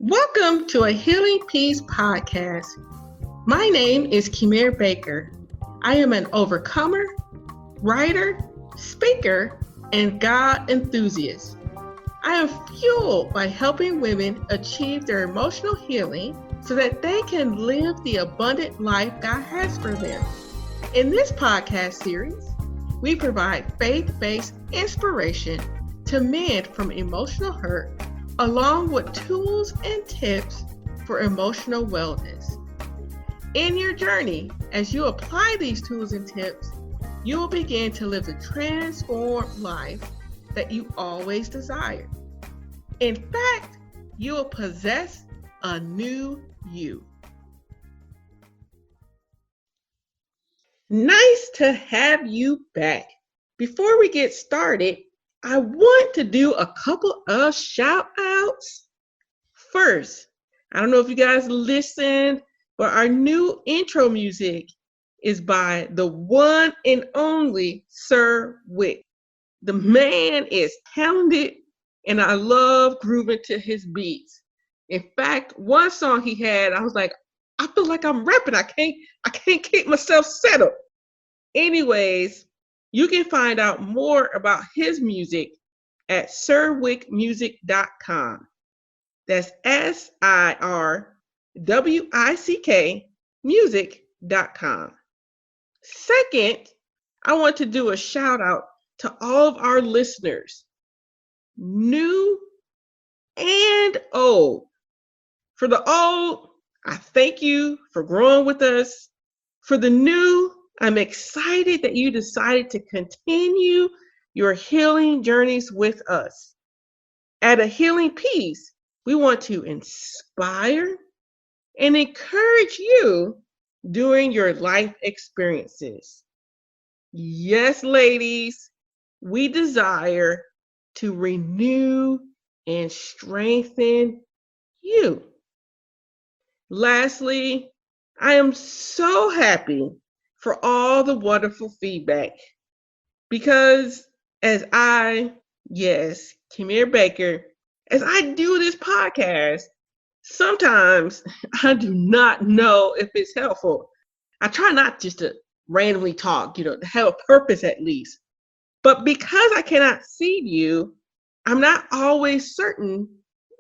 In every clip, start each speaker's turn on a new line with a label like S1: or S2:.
S1: Welcome to a Healing Peace podcast. My name is Kimir Baker. I am an overcomer, writer, speaker, and God enthusiast. I am fueled by helping women achieve their emotional healing so that they can live the abundant life God has for them. In this podcast series, we provide faith-based inspiration to mend from emotional hurt, along with tools and tips for emotional wellness. In your journey, as you apply these tools and tips, you will begin to live the transformed life that you always desired. In fact, you will possess a new you. Nice to have you back. Before we get started, I want to do a couple of shout outs. First, I don't know if you guys listened, but our new intro music is by the one and only Sir Wick. The man is talented, and I love grooving to his beats. In fact, one song he had, I was like, I feel like I'm rapping. I can't keep myself settled. Anyways, you can find out more about his music at sirwickmusic.com. That's SIRWICK music.com. Second, I want to do a shout out to all of our listeners, new and old. For the old, I thank you for growing with us. For the new, I'm excited that you decided to continue your healing journeys with us. At A Healing Peace, we want to inspire and encourage you during your life experiences. Yes, ladies, we desire to renew and strengthen you. Lastly, I am so happy for all the wonderful feedback because as Kimir Baker, as I do this podcast, sometimes I do not know if it's helpful. I try not just to randomly talk, to have a purpose at least. But because I cannot see you, I'm not always certain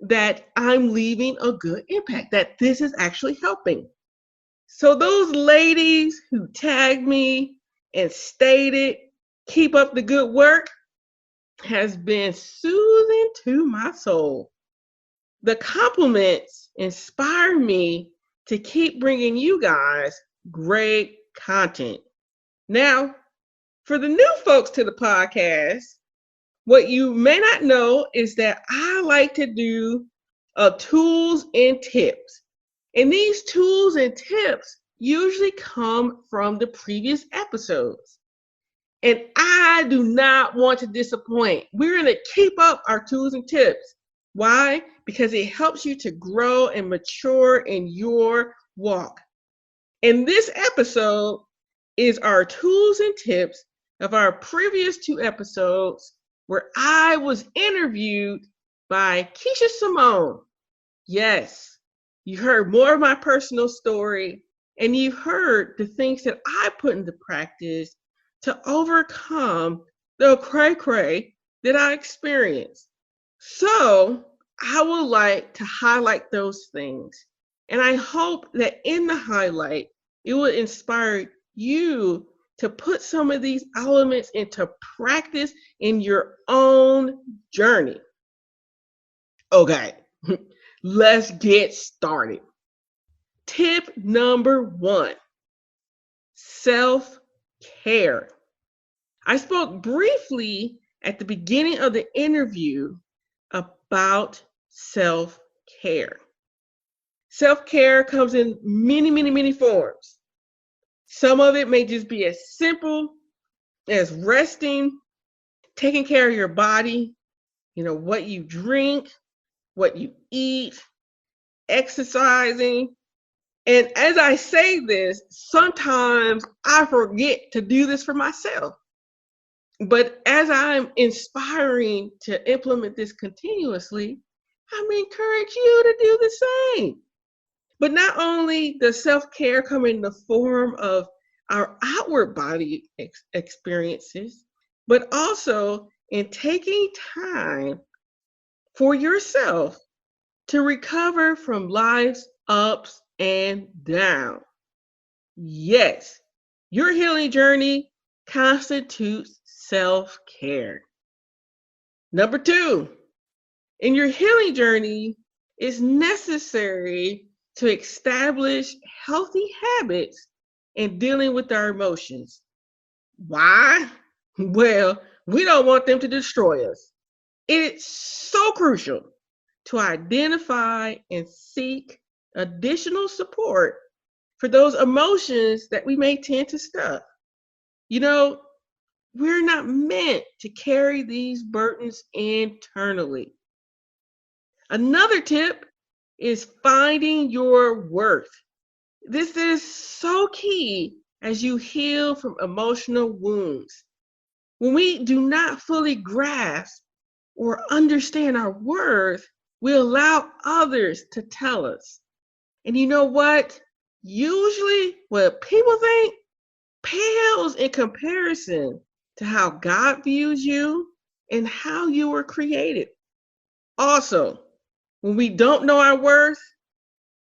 S1: that I'm leaving a good impact, that this is actually helping. So those ladies who tagged me and stated, keep up the good work, has been soothing to my soul. The compliments inspire me to keep bringing you guys great content. Now, for the new folks to the podcast, what you may not know is that I like to do tools and tips. And these tools and tips usually come from the previous episodes. And I do not want to disappoint. We're going to keep up our tools and tips. Why? Because it helps you to grow and mature in your walk. And this episode is our tools and tips of our previous two episodes where I was interviewed by Keisha Simone. Yes, you heard more of my personal story, and you heard the things that I put into practice to overcome the cray-cray that I experienced. So I would like to highlight those things. And I hope that in the highlight, it will inspire you to put some of these elements into practice in your own journey. Okay, let's get started. Tip number 1, self-care. I spoke briefly at the beginning of the interview about self-care. Self-care comes in many forms. Some of it may just be as simple as resting, taking care of your body, what you drink, what you eat, exercising. And as I say this, sometimes I forget to do this for myself. But as I'm inspiring to implement this continuously, I'm encourage you to do the same. But not only does self-care come in the form of our outward body experiences, but also in taking time for yourself to recover from life's ups and downs. Yes, your healing journey constitutes self-care. Number two, in your healing journey, it's necessary to establish healthy habits in dealing with our emotions. Why? Well, we don't want them to destroy us. It's so crucial to identify and seek additional support for those emotions that we may tend to stuff. You know, we're not meant to carry these burdens internally. Another tip is finding your worth. This is so key as you heal from emotional wounds. When we do not fully grasp or understand our worth, we allow others to tell us. And you know what? Usually, what people think pales in comparison to how God views you and how you were created. Also, when we don't know our worth,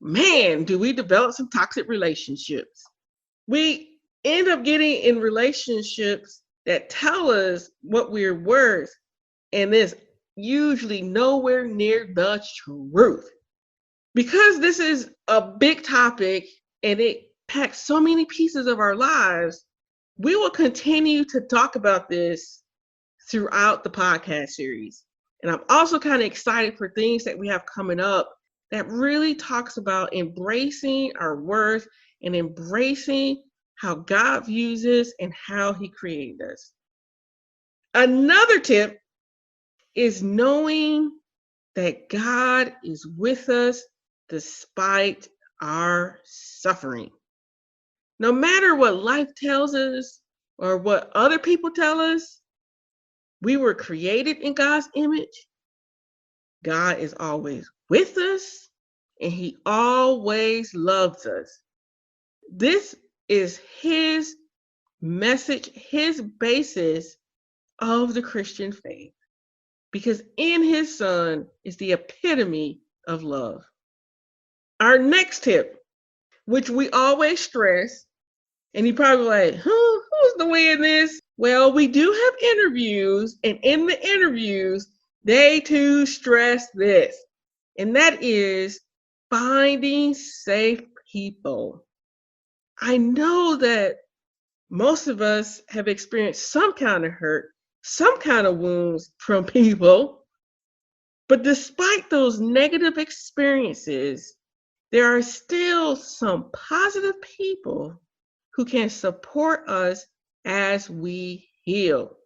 S1: man, do we develop some toxic relationships. We end up getting in relationships that tell us what we're worth, and it's usually nowhere near the truth. Because this is a big topic and it packs so many pieces of our lives, we will continue to talk about this throughout the podcast series. And I'm also kind of excited for things that we have coming up that really talks about embracing our worth and embracing how God views us and how He created us. Another tip is knowing that God is with us despite our suffering. No matter what life tells us or what other people tell us, we were created in God's image. God is always with us and He always loves us. This is His message, His basis of the Christian faith, because in His Son is the epitome of love. Our next tip, which we always stress, and you probably like, who's the way in this? Well, we do have interviews, and in the interviews, they too stress this, and that is finding safe people. I know that most of us have experienced some kind of hurt, some kind of wounds from people, but despite those negative experiences, there are still some positive people who can support us as we heal.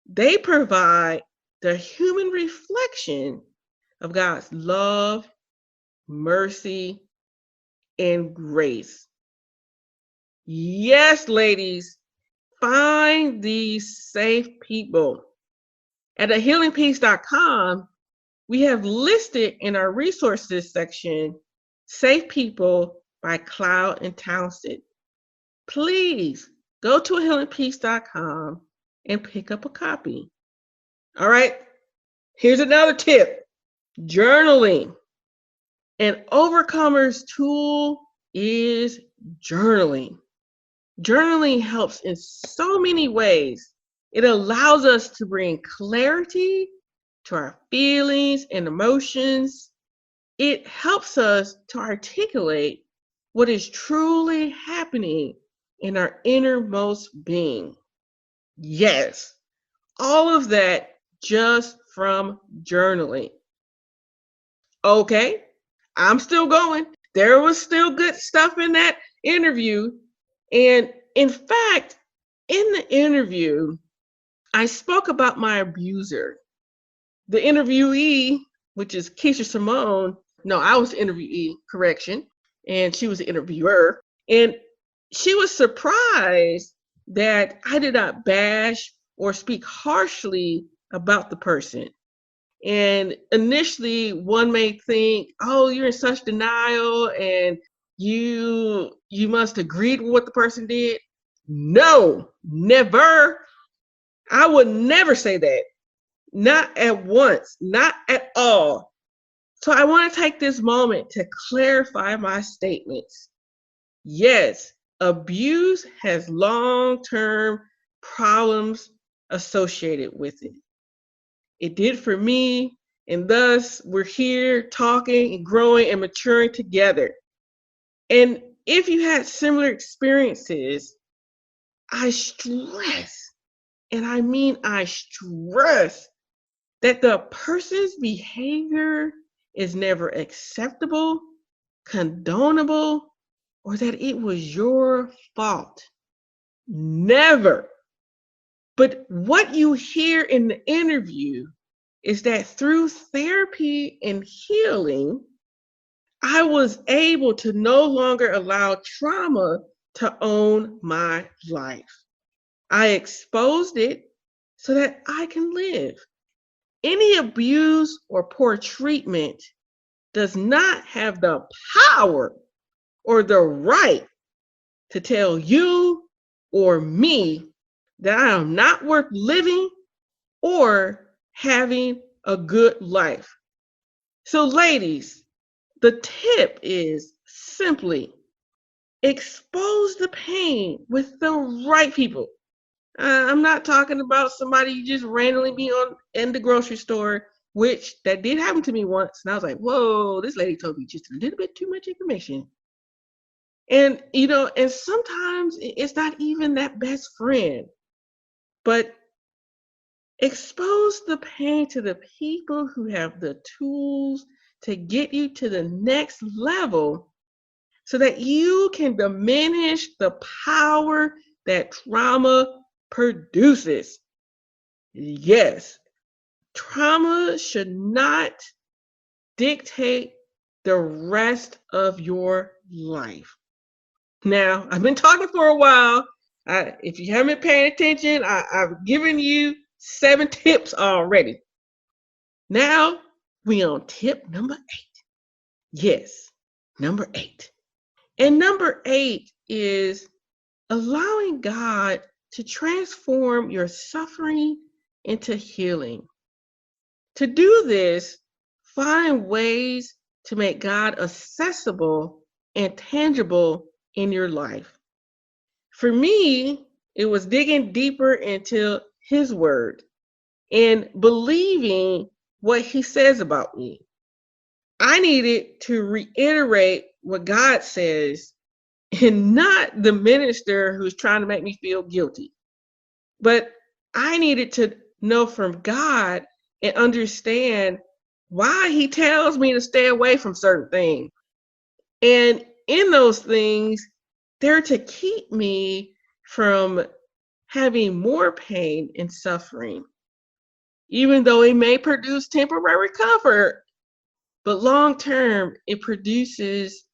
S1: They provide the human reflection of God's love, mercy, and grace. Yes, ladies, find these safe people. At ahealingpeace.com, we have listed in our resources section Safe People by Cloud and Townsend. Please go to ahealingpeace.com and pick up a copy. All right, here's another tip: journaling. An overcomer's tool is journaling. Journaling helps in so many ways. It allows us to bring clarity to our feelings and emotions. It helps us to articulate what is truly happening in our innermost being. Yes, all of that just from journaling. Okay, I'm still going. There was still good stuff in that interview. And in fact, in the interview, I spoke about my abuser. The interviewee, which is Keisha Simone, no, I was the interviewee, correction, and she was the interviewer. And she was surprised that I did not bash or speak harshly about the person. And initially one may think, oh, you're in such denial and you must agree with what the person did. No, never. I would never say that. Not at once, not at all. So I want to take this moment to clarify my statements. Yes, abuse has long-term problems associated with it. It did for me, and thus we're here talking and growing and maturing together. And if you had similar experiences, I stress, and I mean I stress, that the person's behavior is never acceptable, condonable, or that it was your fault. Never. But what you hear in the interview is that through therapy and healing, I was able to no longer allow trauma to own my life. I exposed it so that I can live. Any abuse or poor treatment does not have the power or the right to tell you or me that I am not worth living or having a good life. So, ladies, the tip is simply expose the pain with the right people. I'm not talking about somebody you just randomly be on in the grocery store, which that did happen to me once. And I was like, whoa, this lady told me just a little bit too much information. And, and sometimes it's not even that best friend, but expose the pain to the people who have the tools to get you to the next level so that you can diminish the power that trauma produces. Yes, trauma should not dictate the rest of your life. Now, I've been talking for a while. If you haven't been paying attention, I've given you 7 tips already. Now, we on tip number 8. Yes, number 8. And number 8 is allowing God to transform your suffering into healing. To do this, find ways to make God accessible and tangible in your life. For me, it was digging deeper into His Word and believing what He says about me. I needed to reiterate what God says and not the minister who's trying to make me feel guilty. But I needed to know from God and understand why He tells me to stay away from certain things. And in those things, they're to keep me from having more pain and suffering, even though it may produce temporary comfort. But long term, it produces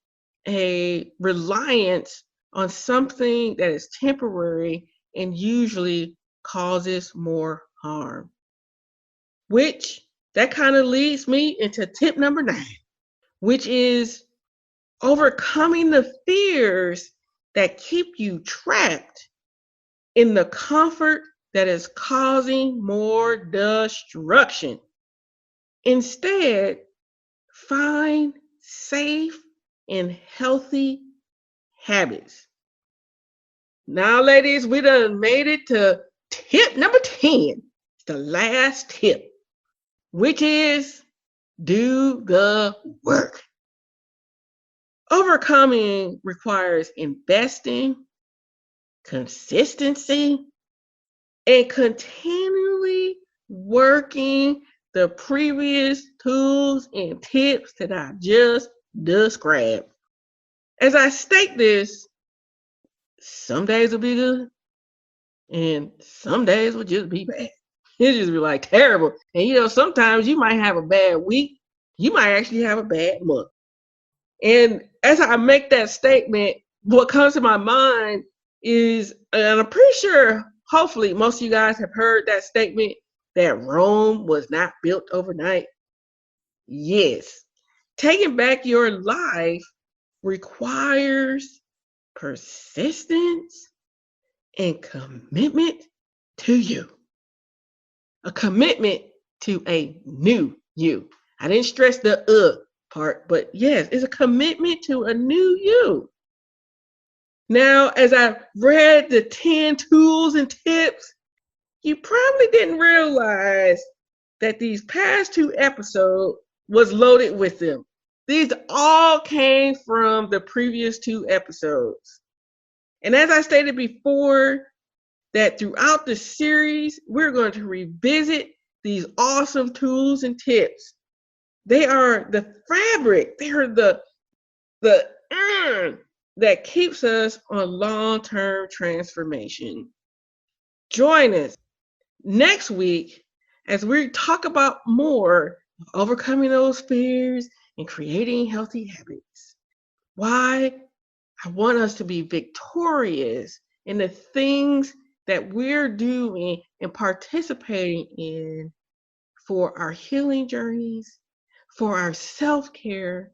S1: a reliance on something that is temporary and usually causes more harm. Which that kind of leads me into tip number 9, which is overcoming the fears that keep you trapped in the comfort that is causing more destruction. Instead, find safe and healthy habits. Now, ladies, we done made it to tip number 10. It's the last tip, which is do the work. Overcoming requires investing, consistency, and continually working the previous tools and tips that I just described. As I state this, some days will be good and some days will just be bad. It just be like terrible. And sometimes you might have a bad week. You might actually have a bad month. And as I make that statement, what comes to my mind is, and I'm pretty sure, hopefully, most of you guys have heard that statement, that Rome was not built overnight? Yes. Taking back your life requires persistence and commitment to you. A commitment to a new you. I didn't stress the part, but yes, it's a commitment to a new you. Now, as I read the 10 tools and tips, you probably didn't realize that these past 2 episodes was loaded with them. These all came from the previous 2 episodes. And as I stated before, that throughout the series, we're going to revisit these awesome tools and tips. They are the fabric, they are the iron that keeps us on long-term transformation. Join us next week as we talk about more overcoming those fears and creating healthy habits. Why? I want us to be victorious in the things that we're doing and participating in for our healing journeys, for our self-care,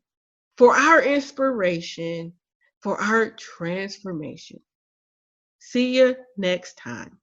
S1: for our inspiration, for our transformation. See you next time.